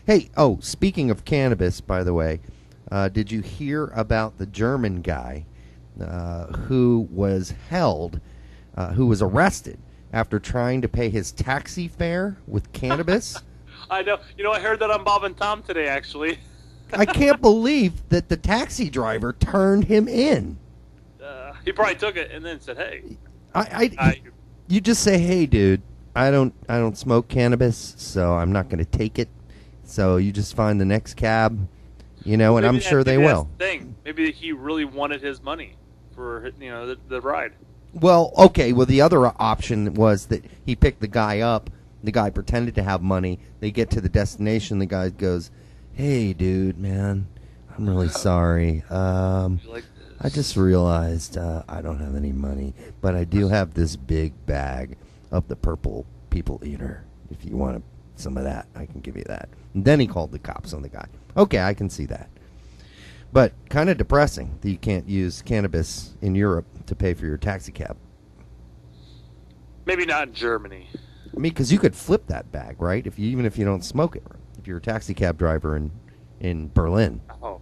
Hey, oh, speaking of cannabis, by the way, did you hear about the German guy who was who was arrested after trying to pay his taxi fare with cannabis? I know. You know, I heard that on Bob and Tom today, actually. I can't believe that the taxi driver turned him in. He probably took it and then said, "Hey, you just say, hey, dude, I don't smoke cannabis, so I'm not going to take it. So you just find the next cab, and I'm sure they will." Maybe he really wanted his money for the ride. Well, okay. Well, the other option was that he picked the guy up. The guy pretended to have money. They get to the destination. The guy goes, "Hey, dude, man, I'm really sorry. I just realized I don't have any money, but I do have this big bag of the purple people eater. If you want some of that, I can give you that." And then he called the cops on the guy. Okay, I can see that. But kind of depressing that you can't use cannabis in Europe to pay for your taxi cab. Maybe not in Germany. I mean, because you could flip that bag, right? Even if you don't smoke it, if you're a taxi cab driver in Berlin. Oh,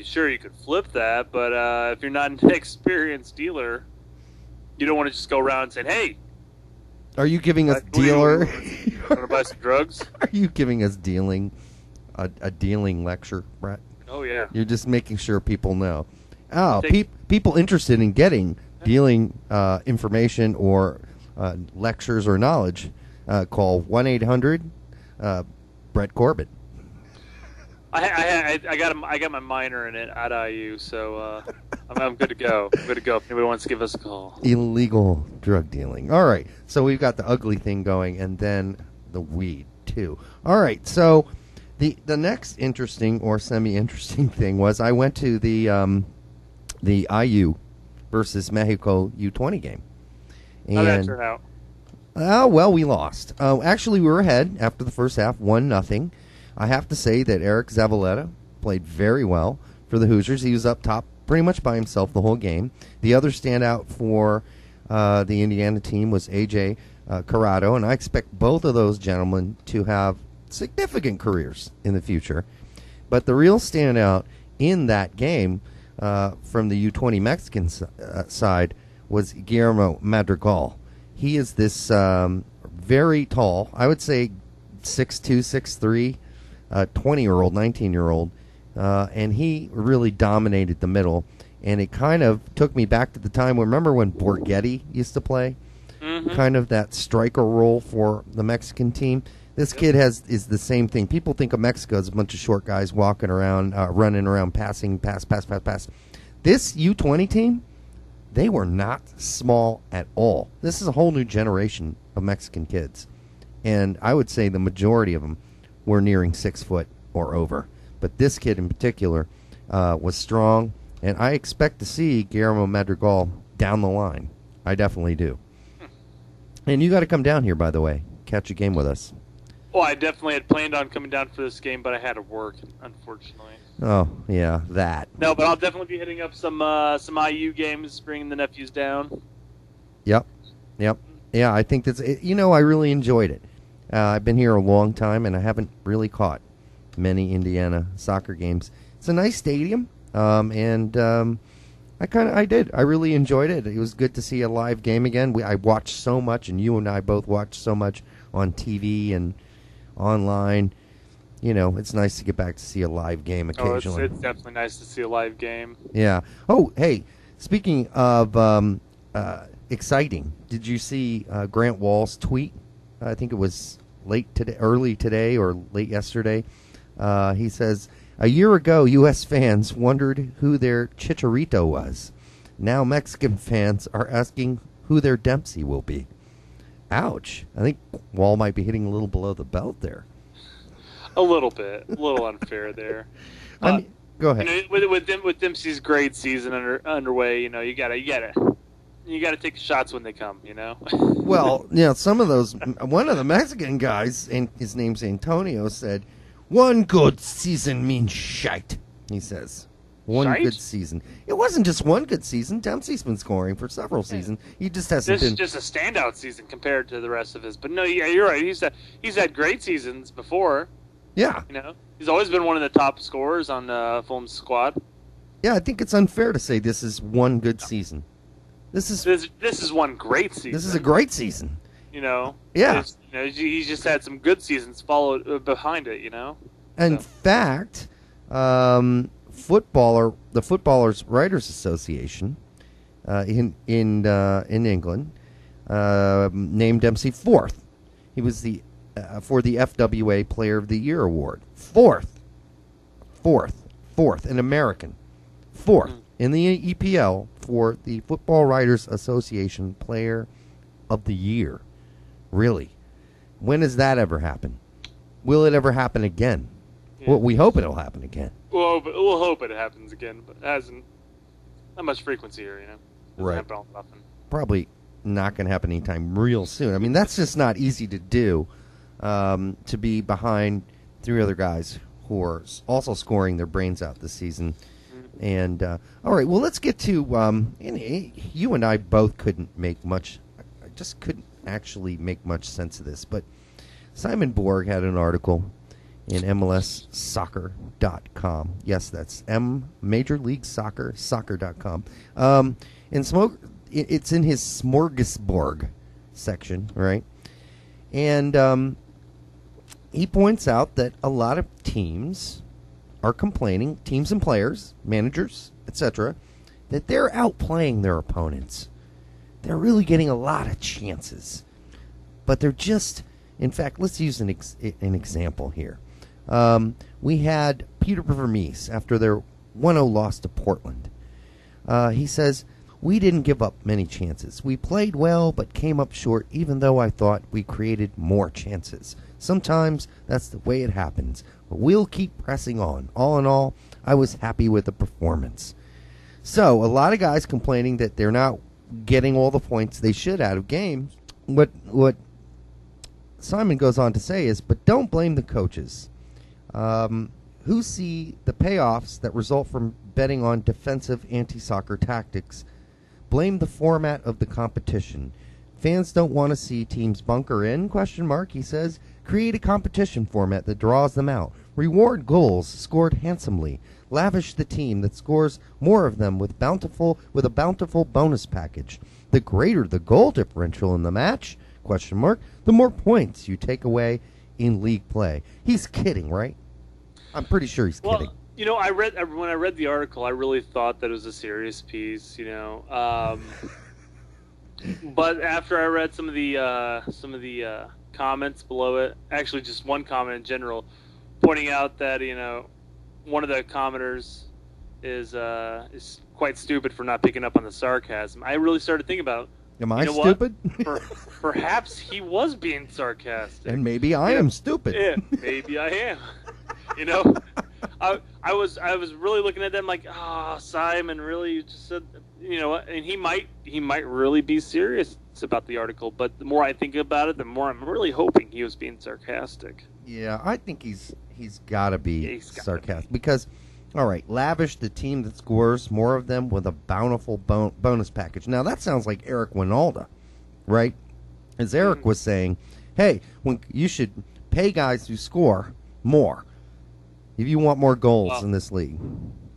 sure, you could flip that, but if you're not an experienced dealer, you don't want to just go around and say, "Hey, are you giving us dealer? Want to buy some drugs?" Are you giving us a dealing lecture, Brett? Oh yeah. You're just making sure people know. Oh, people interested in getting dealing information or lectures or knowledge, call 1-800 Brett Corbett. I got my minor in it at IU, so I'm good to go. I'm good to go if anybody wants to give us a call. Illegal drug dealing. All right, so we've got the ugly thing going, and then the weed too. All right, so the next interesting or semi-interesting thing was I went to the IU versus Mexico U20 game. And, how did that turn out? Oh, well, we lost. Actually, we were ahead after the first half, 1-0. I have to say that Eric Zavaleta played very well for the Hoosiers. He was up top pretty much by himself the whole game. The other standout for the Indiana team was A.J. Corrado, and I expect both of those gentlemen to have significant careers in the future. But the real standout in that game from the U20 Mexican side was Guillermo Madrigal. He is this very tall, I would say 6'2", 6'3", 20-year-old, 19-year-old, and he really dominated the middle. And it kind of took me back to the time, remember when Borghetti used to play? Mm-hmm. Kind of that striker role for the Mexican team. This kid is the same thing. People think of Mexico as a bunch of short guys walking around, running around, passing, pass. This U20 team, they were not small at all. This is a whole new generation of Mexican kids. And I would say the majority of them were nearing 6 foot or over. But this kid in particular was strong. And I expect to see Guillermo Madrigal down the line. I definitely do. And you got to come down here, by the way. Catch a game with us. Well, I definitely had planned on coming down for this game, but I had to work, unfortunately. Oh, yeah, that. No, but I'll definitely be hitting up some IU games, bringing the nephews down. Yep. Yeah, I think that's... I really enjoyed it. I've been here a long time, and I haven't really caught many Indiana soccer games. It's a nice stadium, and I did. I really enjoyed it. It was good to see a live game again. I watched so much, and you and I both watched so much on TV and online. It's nice to get back to see a live game occasionally. Oh, it's definitely nice to see a live game. Yeah. Oh, hey, speaking of exciting, did you see Grant Wall's tweet? I think it was early today or late yesterday. He says, "A year ago, U.S. fans wondered who their Chicharito was. Now Mexican fans are asking who their Dempsey will be." Ouch. I think Wall might be hitting a little below the belt there. A little bit. A little unfair there. Go ahead. With Dempsey's great season underway, you gotta take the shots when they come, Well, some of those, one of the Mexican guys, and his name's Antonio, said, "One good season means shite," he says. One Right? good season. It wasn't just one good season. Dempsey's been scoring for several seasons. He just hasn't This been. is just a standout season compared to the rest of his. But no, yeah, you're right. He's had great seasons before. Yeah. You know, he's always been one of the top scorers on Fulham's squad. Yeah, I think it's unfair to say this is one good season. This is one great season. This is a great season. You know. Yeah. He's just had some good seasons followed behind it. You know. In fact, the Footballers Writers Association in England named Dempsey fourth. He was for the FWA Player of the Year award. Fourth, an American. Fourth in the EPL for the Football Writers Association Player of the Year. Really? When does that ever happen? Will it ever happen again? Yeah. Well, we hope it'll happen again. Well, we'll hope it happens again, but it hasn't. Not much frequency here, you know. Doesn't happen all often. Probably not going to happen anytime real soon. I mean, that's just not easy to do. To be behind three other guys who are also scoring their brains out this season. And all right, well, let's get to you and I both couldn't make much. I just couldn't actually make much sense of this. But Simon Borg had an article in MLSsoccer.com. Yes, that's Major League Soccer, soccer.com. It's in his smorgasbord section, right? And he points out that a lot of teams are complaining, teams and players, managers, etc., that they're outplaying their opponents. They're really getting a lot of chances. But they're just, in fact, let's use an example here. We had Peter Vermees after their 1-0 loss to Portland. He says, "We didn't give up many chances. We played well, but came up short, even though I thought we created more chances. Sometimes that's the way it happens, but we'll keep pressing on. All in all, I was happy with the performance." So, a lot of guys complaining that they're not getting all the points they should out of games. What Simon goes on to say is, but don't blame the coaches, who see the payoffs that result from betting on defensive anti-soccer tactics. Blame the format of the competition. Fans don't want to see teams bunker in, ? He says. Create a competition format that draws them out. Reward goals scored handsomely. Lavish the team that scores more of them with a bountiful bonus package. The greater the goal differential in the match, ? The more points you take away in league play. He's kidding, right? I'm pretty sure he's kidding. You know, when I read the article, I really thought that it was a serious piece. You know, but after I read some of the comments below it, actually just one comment in general, pointing out that one of the commenters is quite stupid for not picking up on the sarcasm. I really started thinking about, am I stupid? Perhaps he was being sarcastic, and maybe I am stupid. Yeah, maybe I am. I was really looking at them like, Simon really just said, and he might really be serious about the article. But the more I think about it, the more I'm really hoping he was being sarcastic. Yeah, I think he's got to be sarcastic because, all right, lavish the team that scores more of them with a bountiful bonus package. Now that sounds like Eric Winalda, right? As Eric was saying, hey, when you should pay guys who score more if you want more goals in this league.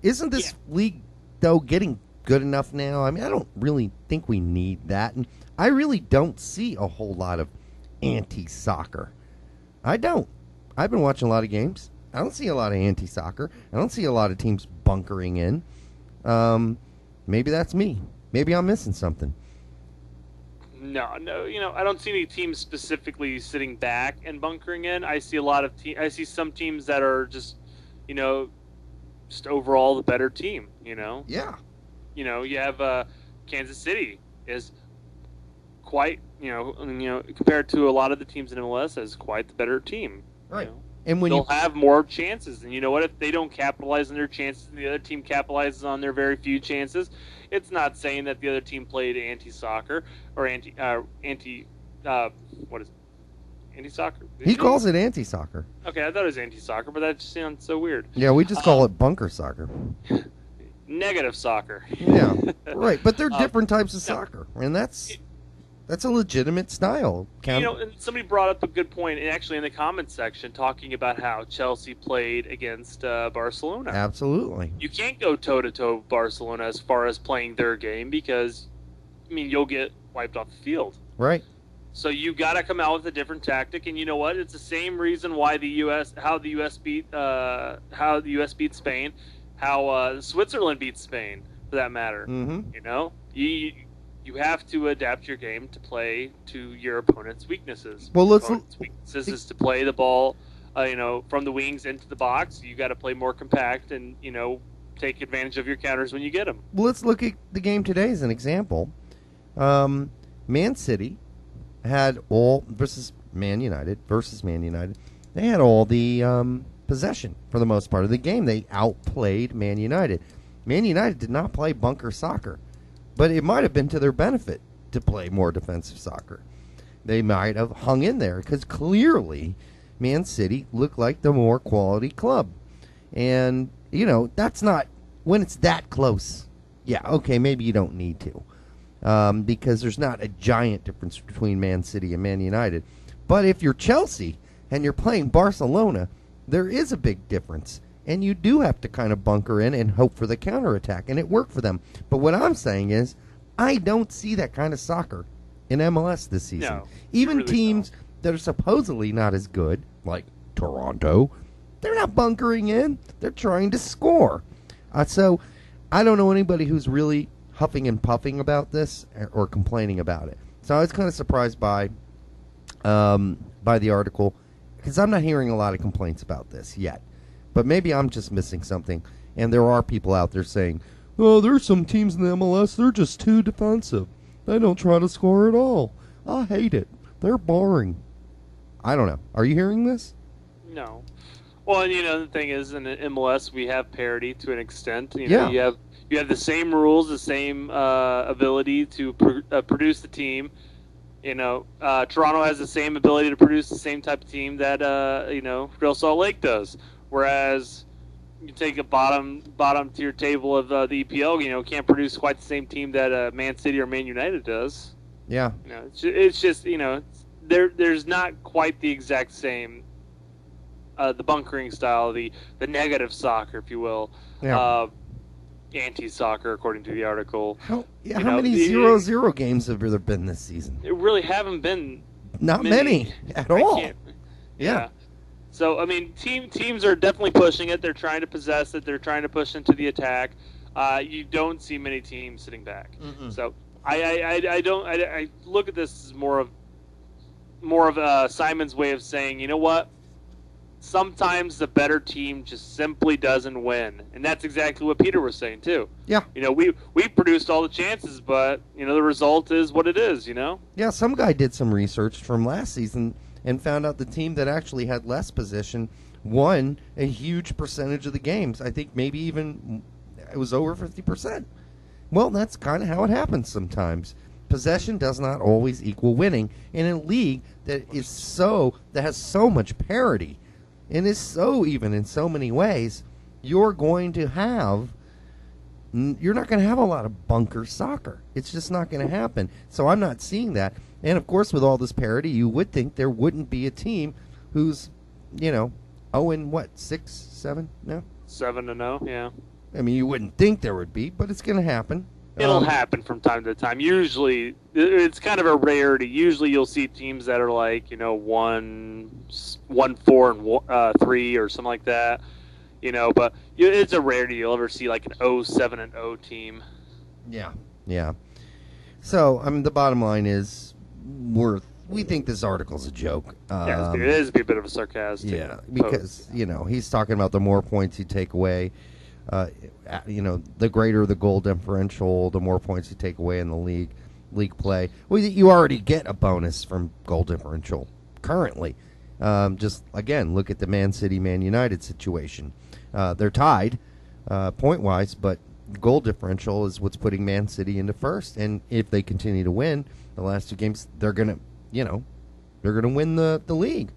Isn't this league, though, getting good enough now? I mean, I don't really think we need that. And I really don't see a whole lot of anti-soccer. I don't. I've been watching a lot of games. I don't see a lot of anti-soccer. I don't see a lot of teams bunkering in. Maybe that's me. Maybe I'm missing something. No, I don't see any teams specifically sitting back and bunkering in. I see a lot of I see some teams that are just, just overall the better team. Yeah. You have Kansas City is quite, compared to a lot of the teams in MLS, as quite the better team. Right. And when they'll have more chances, and you know what? If they don't capitalize on their chances, and the other team capitalizes on their very few chances, it's not saying that the other team played anti-soccer or anti-soccer. He calls it anti-soccer. Okay, I thought it was anti-soccer, but that just sounds so weird. Yeah, we just call it bunker soccer. negative soccer. Yeah, right. But they're different types of no. soccer, and that's a legitimate style. And somebody brought up a good point, actually in the comments section, talking about how Chelsea played against Barcelona. Absolutely. You can't go toe-to-toe with Barcelona as far as playing their game because, you'll get wiped off the field. Right. So you got to come out with a different tactic, and you know what? It's the same reason why how the U.S. beat Spain, how Switzerland beat Spain, for that matter. Mm-hmm. You have to adapt your game to play to your opponent's weaknesses. Well, weaknesses is to play the ball, from the wings into the box. You got to play more compact and take advantage of your counters when you get them. Well, let's look at the game today as an example. Man City had versus Man United. They had all the possession for the most part of the game. They outplayed Man United. Man United did not play bunker soccer. But it might have been to their benefit to play more defensive soccer. They might have hung in there because clearly Man City looked like the more quality club. And, that's not, when it's that close, yeah, okay, maybe you don't need to. Because there's not a giant difference between Man City and Man United. But if you're Chelsea and you're playing Barcelona, there is a big difference. And you do have to kind of bunker in and hope for the counterattack, and it worked for them. But what I'm saying is, I don't see that kind of soccer in MLS this season. No, even really teams that are supposedly not as good, like Toronto, they're not bunkering in. They're trying to score. So I don't know anybody who's really huffing and puffing about this or complaining about it. So I was kind of surprised by the article because I'm not hearing a lot of complaints about this yet. But maybe I'm just missing something, and there are people out there saying, oh, there's some teams in the MLS, they're just too defensive. They don't try to score at all. I hate it. They're boring. I don't know. Are you hearing this? No. Well, and the thing is, in the MLS, we have parity to an extent. You have the same rules, the same ability to produce the team. Toronto has the same ability to produce the same type of team that Real Salt Lake does. Whereas you take a bottom tier table of the EPL, can't produce quite the same team that Man City or Man United does. Yeah. It's just there's not quite the exact same the bunkering style, the negative soccer, if you will. Yeah. Anti-soccer, according to the article. How many 0-0 games have there been this season? It really haven't been not many at all. Yeah. So, teams are definitely pushing it. They're trying to possess it. They're trying to push into the attack. You don't see many teams sitting back. Mm-mm. So, I look at this as more of Simon's way of saying, you know what? Sometimes the better team just simply doesn't win, and that's exactly what Peter was saying too. Yeah. We produced all the chances, but the result is what it is. Yeah. Some guy did some research from last season and found out the team that actually had less possession won a huge percentage of the games. I think maybe even it was over 50%. Well, that's kind of how it happens sometimes. Possession does not always equal winning. In a league that has so much parity and is so even in so many ways, you're not going to have a lot of bunker soccer. It's just not going to happen. So I'm not seeing that. And, of course, with all this parity, you would think there wouldn't be a team who's, 6, 7 now? 7-0, yeah. You wouldn't think there would be, but it's going to happen. It'll happen from time to time. Usually, it's kind of a rarity. Usually, you'll see teams that are like, 1-4-3 or something like that. But it's a rarity. You'll ever see like an 0-7-0 team. Yeah. So, the bottom line is, we think this article's a joke. It is a bit of a sarcastic. Yeah, because he's talking about the more points you take away. The greater the goal differential, the more points you take away in the league play. Well, you already get a bonus from goal differential currently. Just again, look at the Man City Man United situation. They're tied point wise, but goal differential is what's putting Man City into first. And if they continue to win the last two games, they're gonna win the league.